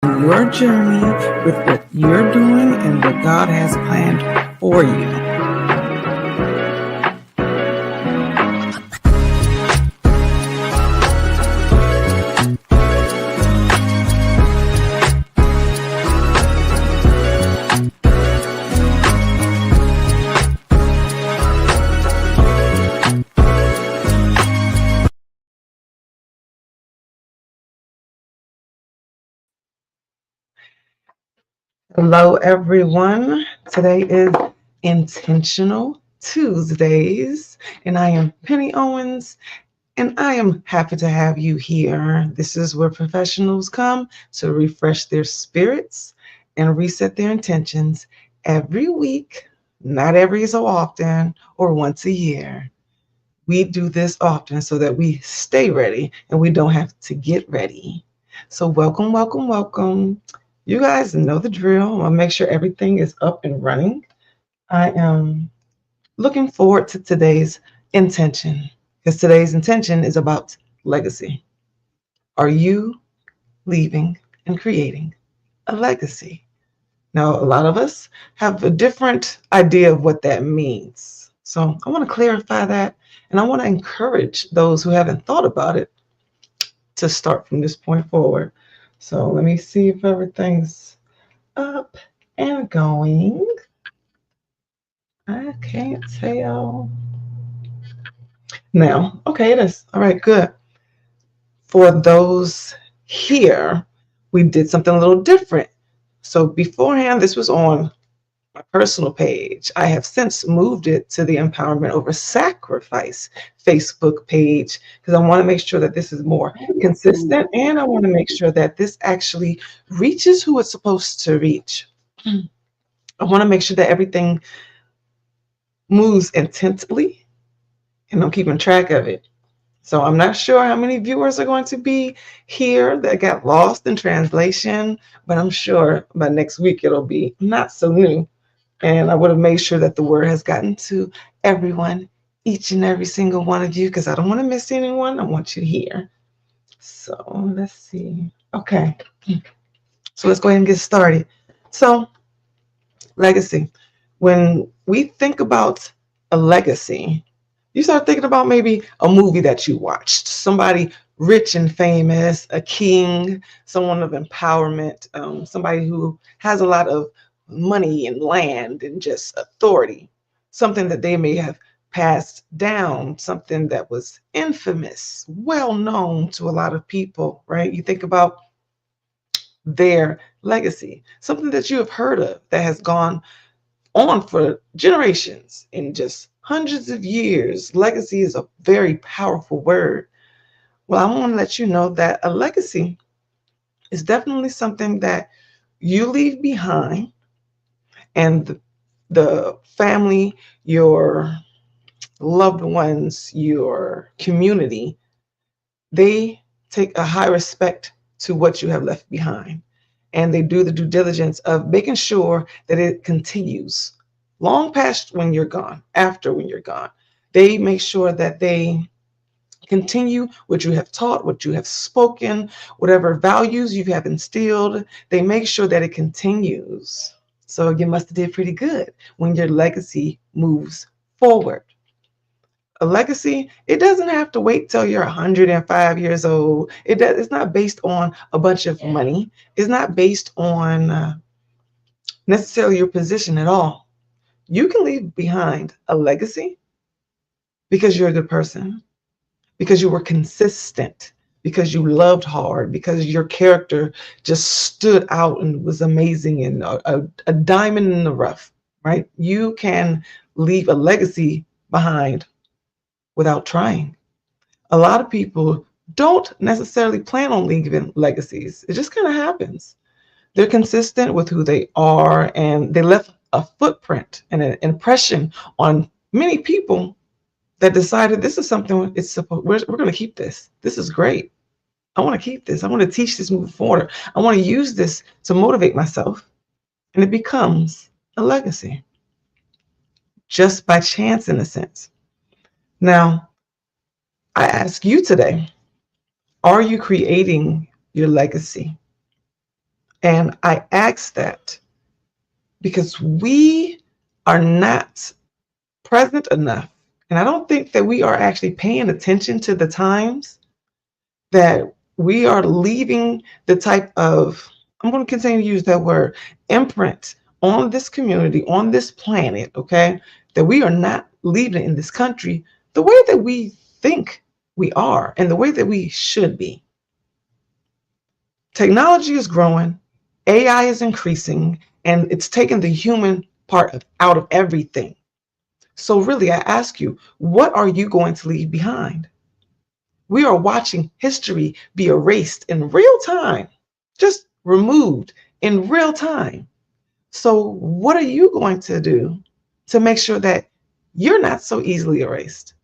your journey with what you're doing and what God has planned for you. Hello, everyone. Today is Intentional Tuesdays, and I am Penny Owens, and I am happy to have you here. This is where professionals come to refresh their spirits and reset their intentions every week, not every so often or once a year. We do this often so that we stay ready and we don't have to get ready. So, welcome, welcome, welcome. You guys know the drill. I'll make sure everything is up and running. I am looking forward to today's intention because today's intention is about legacy. Are you leaving and creating a legacy? Now, a lot of us have a different idea of what that means. So I want to clarify that, and I want to encourage those who haven't thought about it to start from this point forward. So let me see if everything's up and going. I can't tell. Now, okay, it is. All right, good. For those here, we did something a little different. So beforehand, this was on my personal page. I have since moved it to the Empowerment Over Sacrifice Facebook page because I want to make sure that this is more consistent and I want to make sure that this actually reaches who it's supposed to reach. I want to make sure that everything moves intently and I'm keeping track of it. So I'm not sure how many viewers are going to be here that got lost in translation, but I'm sure by next week it'll be not so new. And I would have made sure that the word has gotten to everyone, each and every single one of you, because I don't want to miss anyone. I want you here. So let's see. Okay. So let's go ahead and get started. So, legacy. When we think about a legacy, you start thinking about maybe a movie that you watched, somebody rich and famous, a king, someone of empowerment, somebody who has a lot of money and land and just authority, something that they may have passed down, something that was infamous, well known to a lot of people, right? You think about their legacy, something that you have heard of that has gone on for generations and just hundreds of years. Legacy is a very powerful word. Well, I want to let you know that a legacy is definitely something that you leave behind, and the family, your loved ones, your community, they take a high respect to what you have left behind. And they do the due diligence of making sure that it continues long past when you're gone, after when you're gone. They make sure that they continue what you have taught, what you have spoken, whatever values you have instilled. They make sure that it continues. So you must have did pretty good when your legacy moves forward. A legacy, it doesn't have to wait till you're 105 years old. It's not based on a bunch of money. It's not based on necessarily your position at all. You can leave behind a legacy because you're a good person, because you were consistent, because you loved hard, because your character just stood out and was amazing and a diamond in the rough, right? You can leave a legacy behind without trying. A lot of people don't necessarily plan on leaving legacies. It just kind of happens. They're consistent with who they are, and they left a footprint and an impression on many people that decided this is something we're going to keep this. This is great. I want to keep this. I want to teach this moving forward. I want to use this to motivate myself. And it becomes a legacy just by chance, in a sense. Now, I ask you today, are you creating your legacy? And I ask that because we are not present enough. And I don't think that we are actually paying attention to the times that we are leaving the type of, I'm going to continue to use that word, imprint on this community, on this planet, okay? That we are not leaving in this country the way that we think we are and the way that we should be. Technology is growing, AI is increasing, and it's taking the human part out of everything. So, really, I ask you, what are you going to leave behind? We are watching history be erased in real time, just removed in real time. So, what are you going to do to make sure that you're not so easily erased?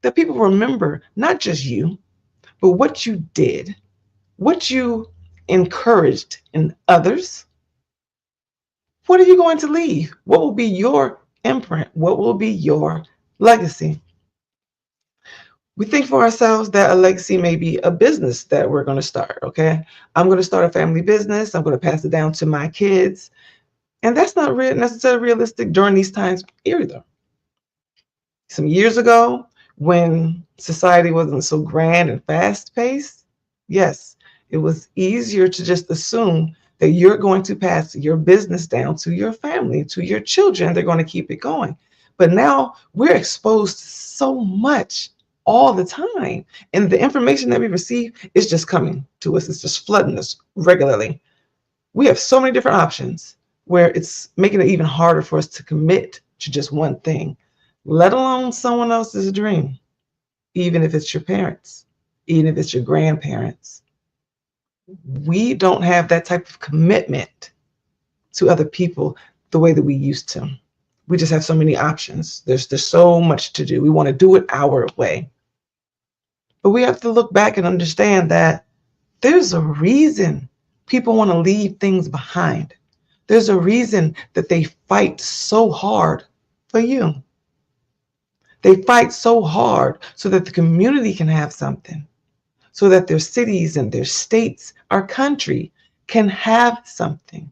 That people remember not just you, but what you did, what you encouraged in others. What are you going to leave? What will be your imprint? What will be your legacy? We think for ourselves that a legacy may be a business that we're going to start, okay? I'm going to start a family business. I'm going to pass it down to my kids. And that's not necessarily realistic during these times either. Some years ago, when society wasn't so grand and fast paced, yes, it was easier to just assume that you're going to pass your business down to your family, to your children. They're going to keep it going. But now we're exposed to so much all the time. And the information that we receive is just coming to us, it's just flooding us regularly. We have so many different options where it's making it even harder for us to commit to just one thing, let alone someone else's dream, even if it's your parents, even if it's your grandparents. We don't have that type of commitment to other people the way that we used to. We just have so many options. There's so much to do. We want to do it our way. But we have to look back and understand that there's a reason people want to leave things behind. There's a reason that they fight so hard for you. They fight so hard so that the community can have something, so that their cities and their states, our country can have something.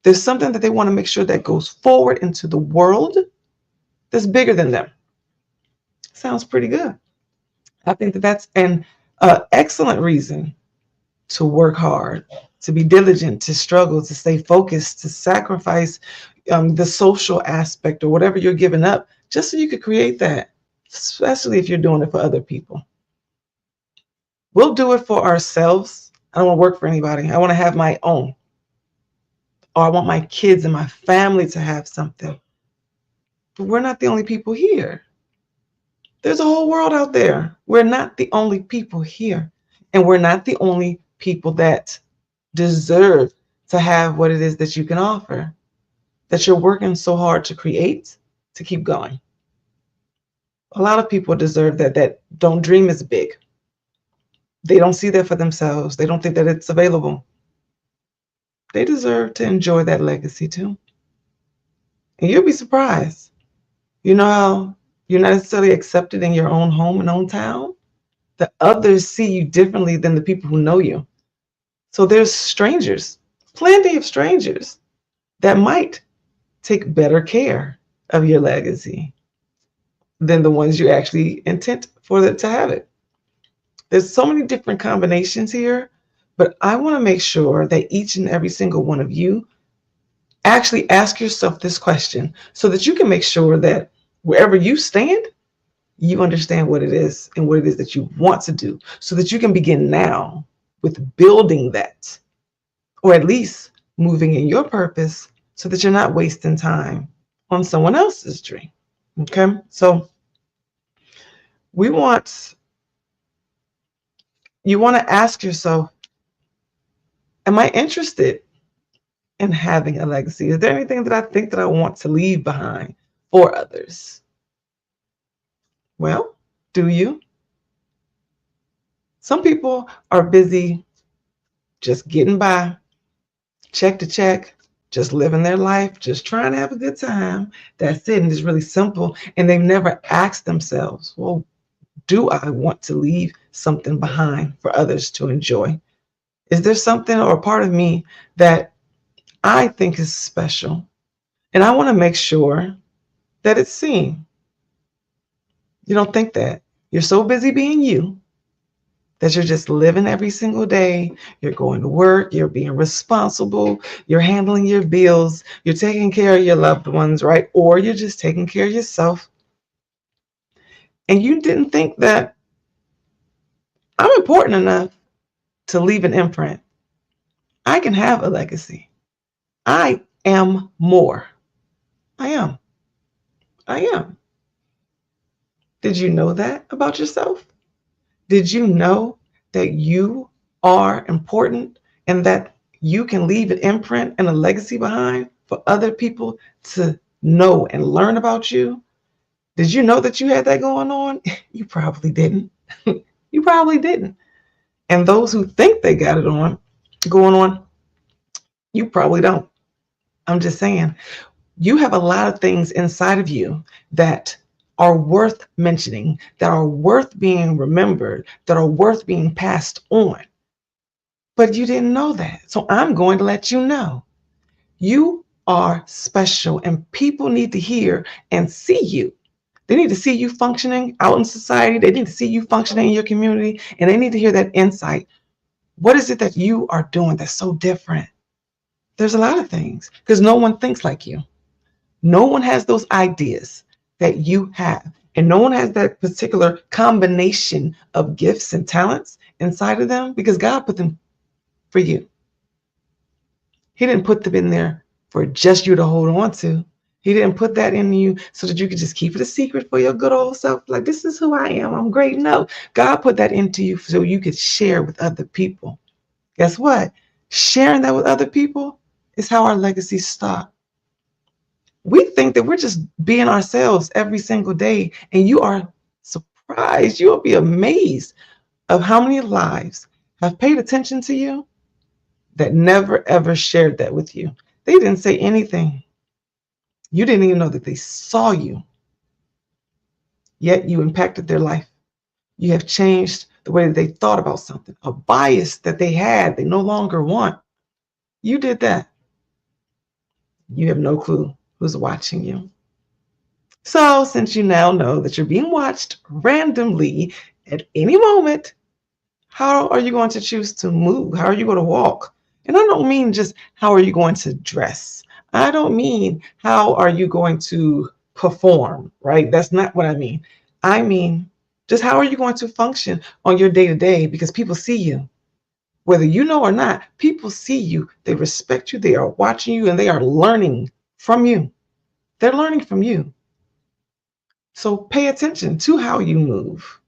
There's something that they want to make sure that goes forward into the world that's bigger than them. Sounds pretty good. I think that that's an excellent reason to work hard, to be diligent, to struggle, to stay focused, to sacrifice the social aspect or whatever you're giving up, just so you could create that, especially if you're doing it for other people. We'll do it for ourselves. I don't want to work for anybody. I want to have my own. Or I want my kids and my family to have something. But we're not the only people here. There's a whole world out there. We're not the only people here. And we're not the only people that deserve to have what it is that you can offer, that you're working so hard to create, to keep going. A lot of people deserve that don't dream as big. They don't see that for themselves. They don't think that it's available. They deserve to enjoy that legacy too. And you'll be surprised. You know how you're not necessarily accepted in your own home and own town? The others see you differently than the people who know you. So there's strangers, plenty of strangers that might take better care of your legacy than the ones you actually intend for them to have it. There's so many different combinations here, but I want to make sure that each and every single one of you actually ask yourself this question so that you can make sure that wherever you stand, you understand what it is and what it is that you want to do so that you can begin now with building that, or at least moving in your purpose so that you're not wasting time on someone else's dream. Okay, so you want to ask yourself, am I interested in having a legacy? Is there anything that I think that I want to leave behind for others? Well, do you? Some people are busy just getting by, check to check, just living their life, just trying to have a good time. That's it. And it's really simple. And they've never asked themselves, well, do I want to leave something behind for others to enjoy? Is there something or a part of me that I think is special? And I want to make sure that it's seen. You don't think that. You're so busy being you that you're just living every single day. You're going to work, you're being responsible, you're handling your bills, you're taking care of your loved ones, right? Or you're just taking care of yourself. And you didn't think that I'm important enough to leave an imprint. I can have a legacy. I am more. I am. I am. Did you know that about yourself? Did you know that you are important and that you can leave an imprint and a legacy behind for other people to know and learn about you? Did you know that you had that going on? You probably didn't. You probably didn't. And those who think they got it going on, you probably don't. I'm just saying, you have a lot of things inside of you that are worth mentioning, that are worth being remembered, that are worth being passed on. But you didn't know that. So I'm going to let you know. You are special, and people need to hear and see you. They need to see you functioning out in society. They need to see you functioning in your community, and they need to hear that insight. What is it that you are doing that's so different? There's a lot of things because no one thinks like you. No one has those ideas that you have. And no one has that particular combination of gifts and talents inside of them because God put them for you. He didn't put them in there for just you to hold on to. He didn't put that in you so that you could just keep it a secret for your good old self. Like, this is who I am. I'm great. No, God put that into you so you could share with other people. Guess what? Sharing that with other people is how our legacies start. We think that we're just being ourselves every single day, and you are surprised. You'll be amazed of how many lives have paid attention to you that never ever shared that with you. They didn't say anything. You didn't even know that they saw you, yet you impacted their life. You have changed the way that they thought about something, a bias that they had, they no longer want. You did that. You have no clue who's watching you. So, since you now know that you're being watched randomly at any moment, how are you going to choose to move? How are you going to walk? And I don't mean just how are you going to dress. I don't mean how are you going to perform, right? That's not what I mean. I mean, just how are you going to function on your day to day because people see you. Whether you know or not, people see you, they respect you, they are watching you, and they are learning from you. They're learning from you. So pay attention to how you move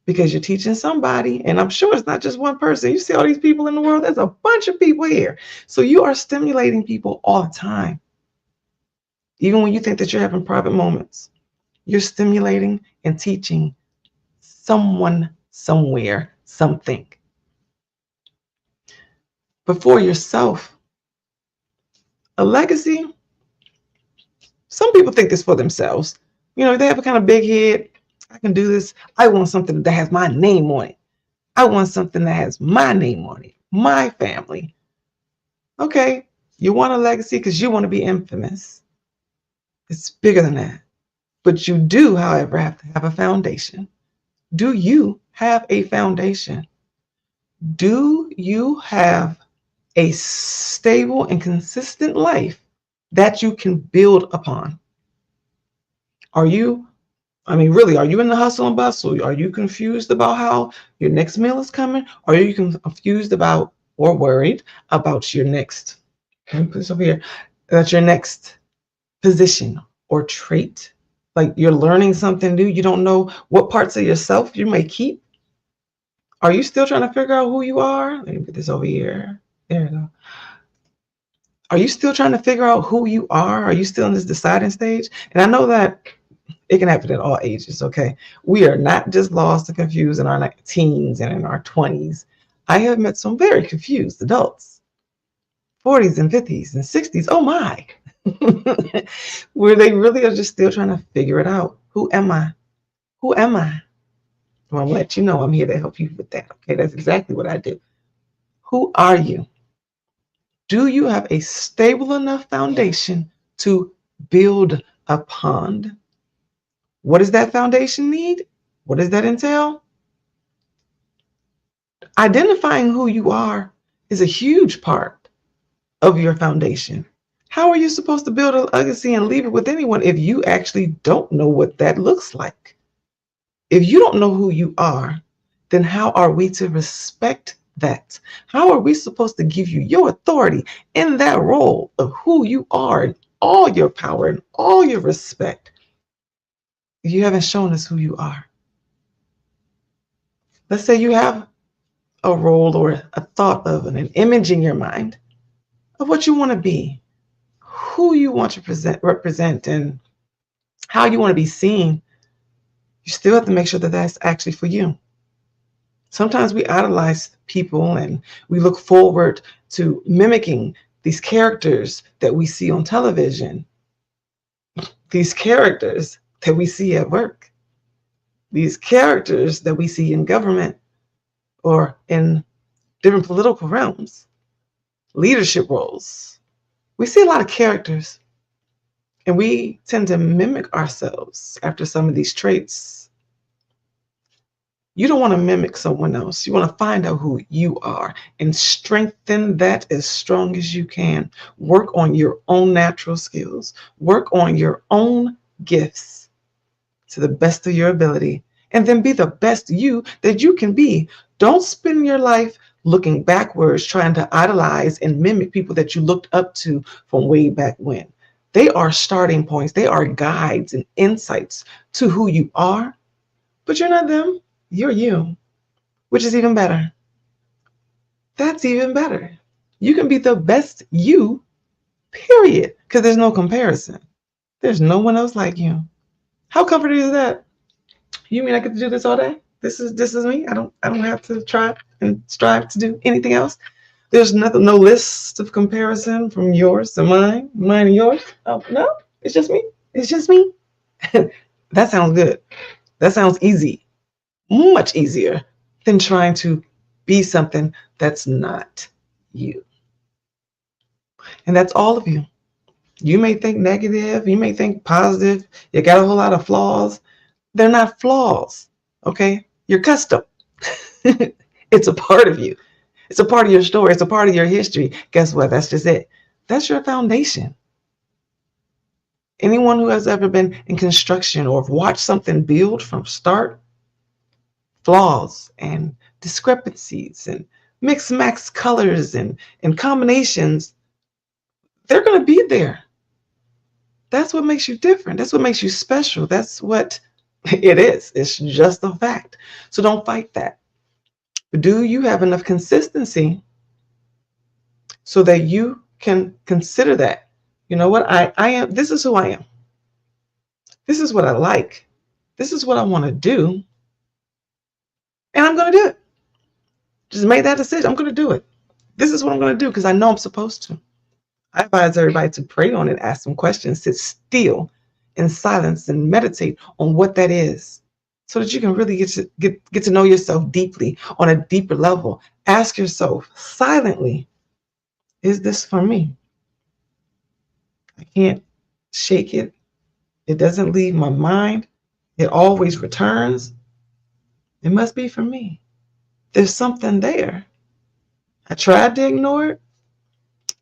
because you're teaching somebody, and I'm sure it's not just one person. You see all these people in the world, there's a bunch of people here. So you are stimulating people all the time. Even when you think that you're having private moments, you're stimulating and teaching someone, somewhere, something. But for yourself, a legacy, some people think this for themselves. You know, they have a kind of big head. I can do this. I want something that has my name on it. I want something that has my name on it, my family. Okay, you want a legacy because you want to be infamous. It's bigger than that. But you do, however, have to have a foundation. Do you have a foundation? Do you have a stable and consistent life that you can build upon? Are you, really, are you in the hustle and bustle? Are you confused about how your next meal is coming? Are you confused about or worried about your next, let me put this over here, that's your next position or trait? Like you're learning something new, you don't know what parts of yourself you may keep. Are you still trying to figure out who you are? Let me put this over here. There you go. Are you still trying to figure out who you are? Are you still in this deciding stage? And I know that it can happen at all ages, okay? We are not just lost and confused in our teens and in our 20s. I have met some very confused adults, 40s and 50s and 60s. Oh my. Where they really are just still trying to figure it out. Who am I? Who am I? Well, I'm gonna let you know I'm here to help you with that. Okay, that's exactly what I do. Who are you? Do you have a stable enough foundation to build upon? What does that foundation need? What does that entail? Identifying who you are is a huge part of your foundation. How are you supposed to build a legacy and leave it with anyone if you actually don't know what that looks like? If you don't know who you are, then how are we to respect that? How are we supposed to give you your authority in that role of who you are and all your power and all your respect if you haven't shown us who you are? Let's say you have a role or a thought of an image in your mind of what you want to be, who you want to represent, and how you want to be seen. You still have to make sure that that's actually for you. Sometimes we idolize people and we look forward to mimicking these characters that we see on television, these characters that we see at work, these characters that we see in government or in different political realms, leadership roles. We see a lot of characters and we tend to mimic ourselves after some of these traits. You don't want to mimic someone else. You want to find out who you are and strengthen that as strong as you can. Work on your own natural skills. Work on your own gifts to the best of your ability. And then be the best you that you can be. Don't spend your life looking backwards, trying to idolize and mimic people that you looked up to from way back when. They are starting points. They are guides and insights to who you are, but you're not them. You're you, which is even better. That's even better. You can be the best you, period, because there's no comparison. There's no one else like you. How comforting is that? You mean I get to do this all day? This is me. I don't have to try and strive to do anything else. There's nothing, no list of comparison from yours to mine, mine and yours. Oh no, it's just me. It's just me. That sounds good. That sounds easy. Much easier than trying to be something that's not you. And that's all of you. You may think negative, you may think positive, you got a whole lot of flaws. They're not flaws, okay? You're custom. It's a part of you. It's a part of your story. It's a part of your history. Guess what? That's just it. That's your foundation. Anyone who has ever been in construction or watched something build from start, flaws and discrepancies and mixed max colors and combinations, they're going to be there. That's what makes you different. That's what makes you special. That's what it is. It's just a fact. So don't fight that. Do you have enough consistency so that you can consider that? You know what? I am, this is who I am. This is what I like. This is what I want to do. And I'm going to do it. Just made that decision. I'm going to do it. This is what I'm going to do because I know I'm supposed to. I advise everybody to pray on it, ask some questions, sit still in silence and meditate on what that is so that you can really get to know yourself deeply on a deeper level. Ask yourself silently, is this for me? I can't shake it. It doesn't leave my mind. It always returns. It must be for me. There's something there. I tried to ignore it,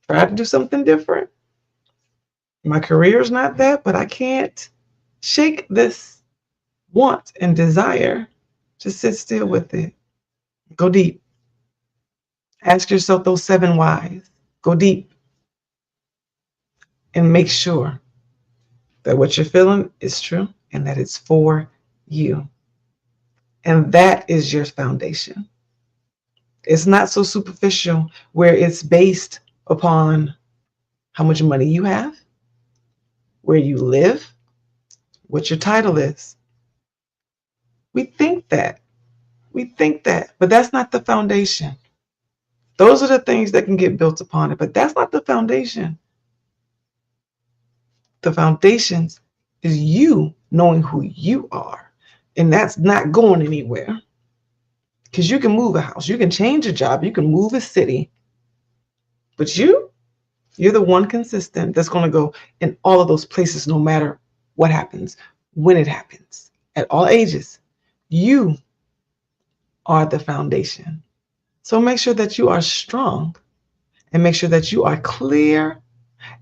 tried to do something different. My career's not that, but I can't shake this want and desire to sit still with it. Go deep. Ask yourself those 7 whys. Go deep and make sure that what you're feeling is true and that it's for you. And that is your foundation. It's not so superficial where it's based upon how much money you have, where you live, what your title is. We think that. But that's not the foundation. Those are the things that can get built upon it, but that's not the foundation. The foundation is you knowing who you are, and that's not going anywhere. Because you can move a house, you can change a job, you can move a city, but you're the one consistent that's going to go in all of those places no matter what happens, when it happens, at all ages. You are the foundation. So make sure that you are strong and make sure that you are clear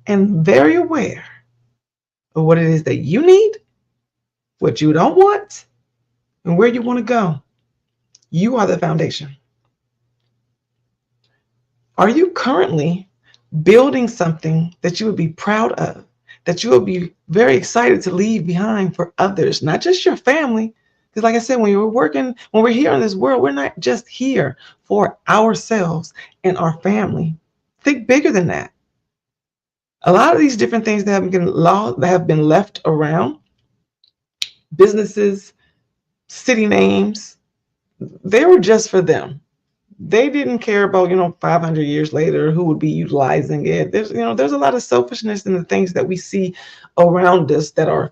and very aware of what it is that you need, what you don't want, and where you want to go. You are the foundation. Are you currently building something that you would be proud of, that you would be very excited to leave behind for others, not just your family? Because like I said, when we're here in this world, we're not just here for ourselves and our family. Think bigger than that. A lot of these different things that have been left around, businesses, city names, they were just for them. They didn't care about 500 years later who would be utilizing it. There's a lot of selfishness in the things that we see around us that are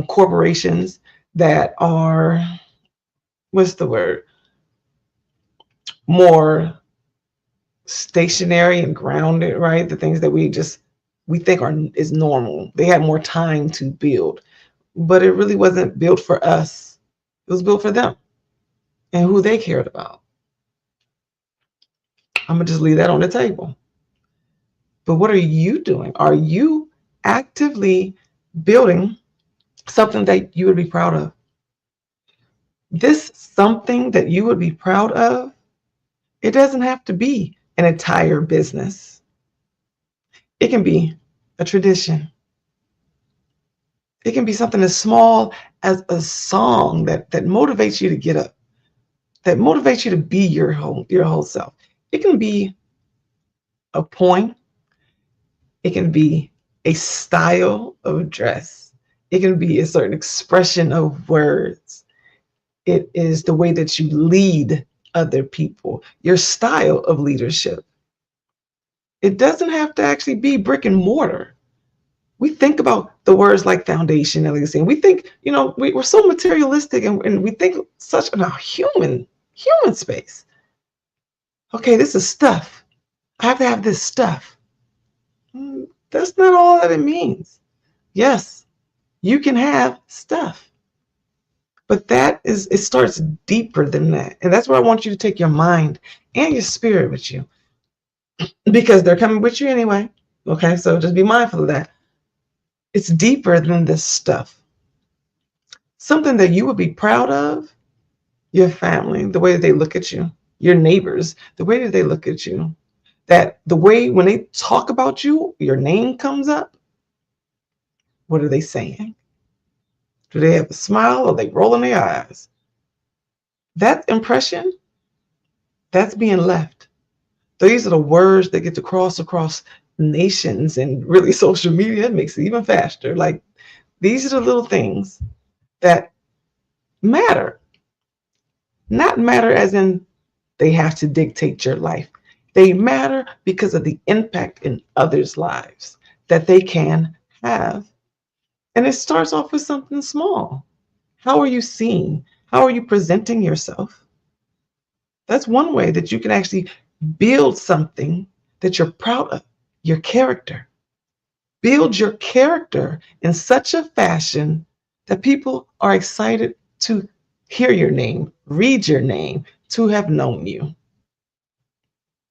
corporations that are, what's the word, more stationary and grounded, right? The things that we think is normal. They had more time to build, but it really wasn't built for us. It was built for them and who they cared about. I'm gonna just leave that on the table. But what are you doing? Are you actively building something that you would be proud of? This something that you would be proud of, it doesn't have to be an entire business. It can be a tradition. It can be something as small as a song that motivates you to get up, that motivates you to be your whole self. It can be a poem. It can be a style of dress. It can be a certain expression of words. It is the way that you lead other people, your style of leadership. It doesn't have to actually be brick and mortar. We think about the words like foundation and legacy, and we think, we're so materialistic and we think such in a human space. Okay, this is stuff. I have to have this stuff. That's not all that it means. Yes, you can have stuff, but it starts deeper than that. And that's where I want you to take your mind and your spirit with you, because they're coming with you anyway. Okay, so just be mindful of that. It's deeper than this stuff. Something that you would be proud of, your family, the way that they look at you, your neighbors, the way that they look at you, that the way when they talk about you, your name comes up. What are they saying? Do they have a smile or they rolling their eyes? That impression, that's being left. These are the words that get to cross across nations, and really social media makes it even faster. Like, these are the little things that matter. Not matter as in they have to dictate your life. They matter because of the impact in others' lives that they can have. And it starts off with something small. How are you seen? How are you presenting yourself? That's one way that you can actually build something that you're proud of, your character. Build your character in such a fashion that people are excited to hear your name, read your name, to have known you.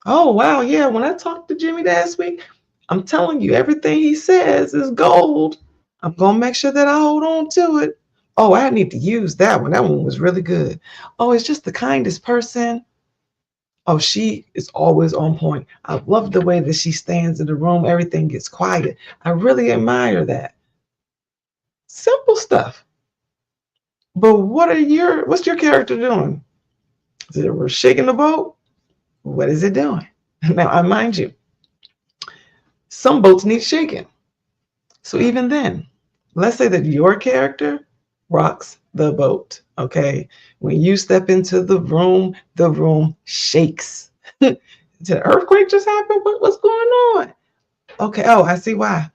Oh, wow. Yeah. When I talked to Jimmy last week, I'm telling you, everything he says is gold. I'm going to make sure that I hold on to it. Oh, I need to use that one. That one was really good. Oh, it's just the kindest person. Oh, she is always on point. I love the way that she stands in the room. Everything gets quiet. I really admire that. Simple stuff. But what's your character doing? Is it we're shaking the boat? What is it doing? Now, I mind you, some boats need shaking. So even then, let's say that your character rocks the boat. Okay. When you step into the room shakes. Did an earthquake just happen? What's going on? Okay. Oh, I see why.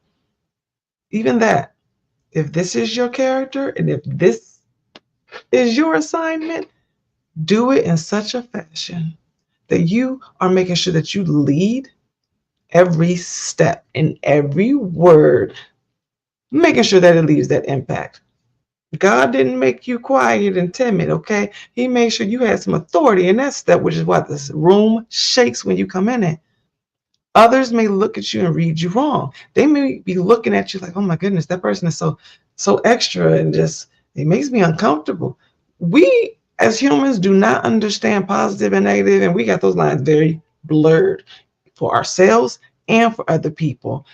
Even that, if this is your character and if this is your assignment, Do it in such a fashion that you are making sure that you lead every step and every word, making sure that it leaves that impact. God didn't make you quiet and timid, okay? He made sure you had some authority in that step, which is why this room shakes when you come in it. Others may look at you and read you wrong. They may be looking at you like, oh my goodness, that person is so extra and just it makes me uncomfortable. We as humans do not understand positive and negative, and we got those lines very blurred for ourselves and for other people.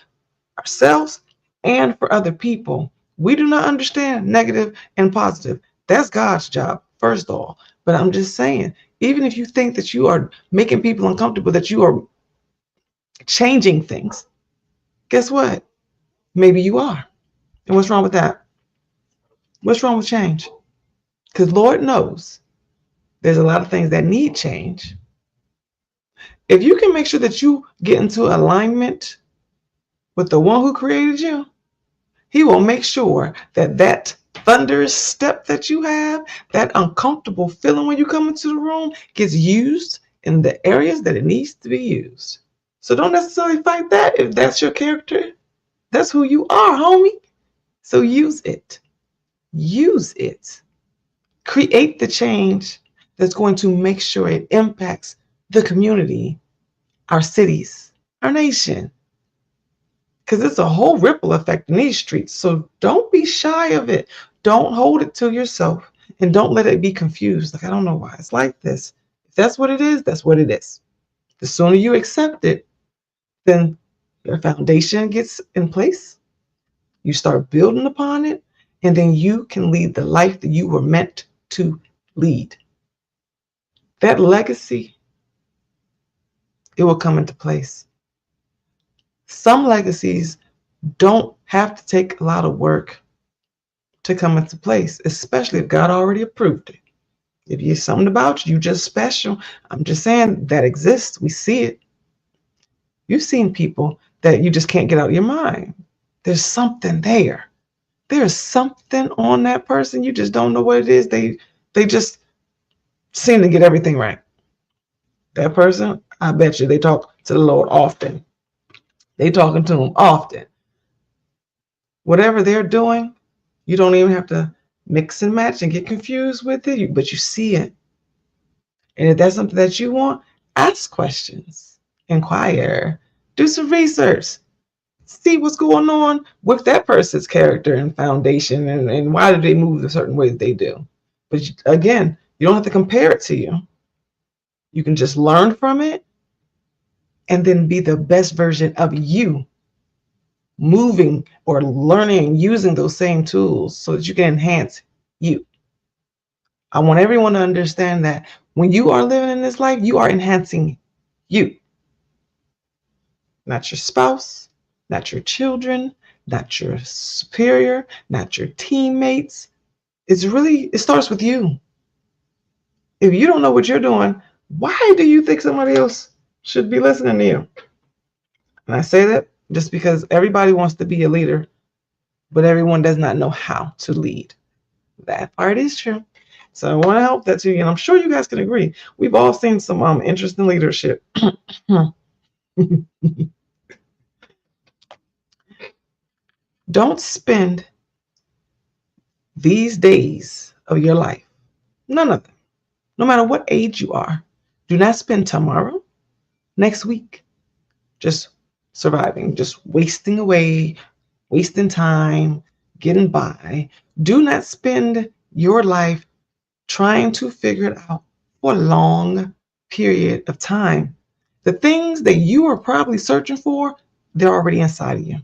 Ourselves and for other people. We do not understand negative and positive. That's God's job, first of all. But I'm just saying, even if you think that you are making people uncomfortable, that you are changing things, guess what? Maybe you are. And what's wrong with that? What's wrong with change? Because Lord knows there's a lot of things that need change. If you can make sure that you get into alignment with the one who created you, He will make sure that that thunderous step that you have, that uncomfortable feeling when you come into the room, gets used in the areas that it needs to be used. So don't necessarily fight that if that's your character. That's who you are, homie. So use it. Use it. Create the change that's going to make sure it impacts the community, our cities, our nation. Because it's a whole ripple effect in these streets. So don't be shy of it. Don't hold it to yourself and don't let it be confused. Like, I don't know why it's like this. If that's what it is, that's what it is. The sooner you accept it, then your foundation gets in place. You start building upon it, and then you can lead the life that you were meant to lead. That legacy, it will come into place. Some legacies don't have to take a lot of work to come into place, especially if God already approved it. If you're something about you, just special. I'm just saying that exists. We see it. You've seen people that you just can't get out of your mind. There's something there. There's something on that person. You just don't know what it is. They just seem to get everything right. That person, I bet you they talk to the Lord often. They talking to him often. Whatever they're doing, you don't even have to mix and match and get confused with it, but you see it. And if that's something that you want, ask questions, inquire, do some research, see what's going on with that person's character and foundation and why do they move the certain way that they do. But again, you don't have to compare it to you. You can just learn from it and then be the best version of you, moving or learning and using those same tools so that you can enhance you. I want everyone to understand that when you are living in this life, you are enhancing you, not your spouse, not your children, not your superior, not your teammates. It starts with you. If you don't know what you're doing, why do you think somebody else should be listening to you? And I say that just because everybody wants to be a leader, but everyone does not know how to lead. That part is true. So I want to help that to you, and I'm sure you guys can agree. We've all seen some interesting leadership. Don't spend these days of your life, none of them, no matter what age you are, do not spend tomorrow, next week, just surviving, just wasting away, wasting time, getting by. Do not spend your life trying to figure it out for a long period of time. The things that you are probably searching for, they're already inside of you.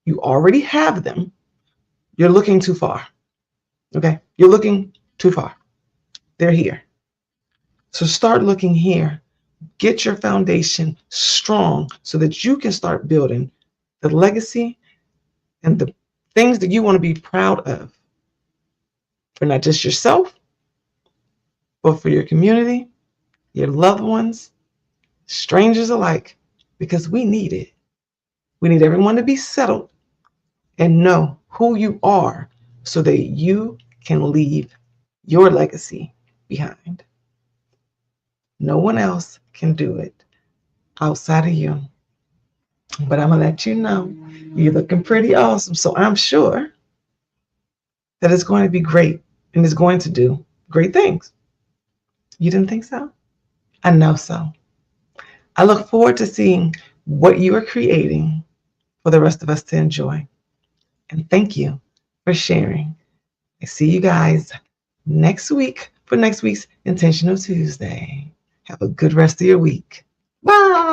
You already have them. You're looking too far. Okay? You're looking too far. They're here. So start looking here. Get your foundation strong so that you can start building the legacy and the things that you want to be proud of for not just yourself, but for your community, your loved ones, strangers alike, because we need it. We need everyone to be settled and know who you are so that you can leave your legacy behind. No one else can do it outside of you. But I'm going to let you know you're looking pretty awesome. So I'm sure that it's going to be great and it's going to do great things. You didn't think so? I know so. I look forward to seeing what you are creating for the rest of us to enjoy. And thank you for sharing. I see you guys next week for next week's Intentional Tuesday. Have a good rest of your week. Bye.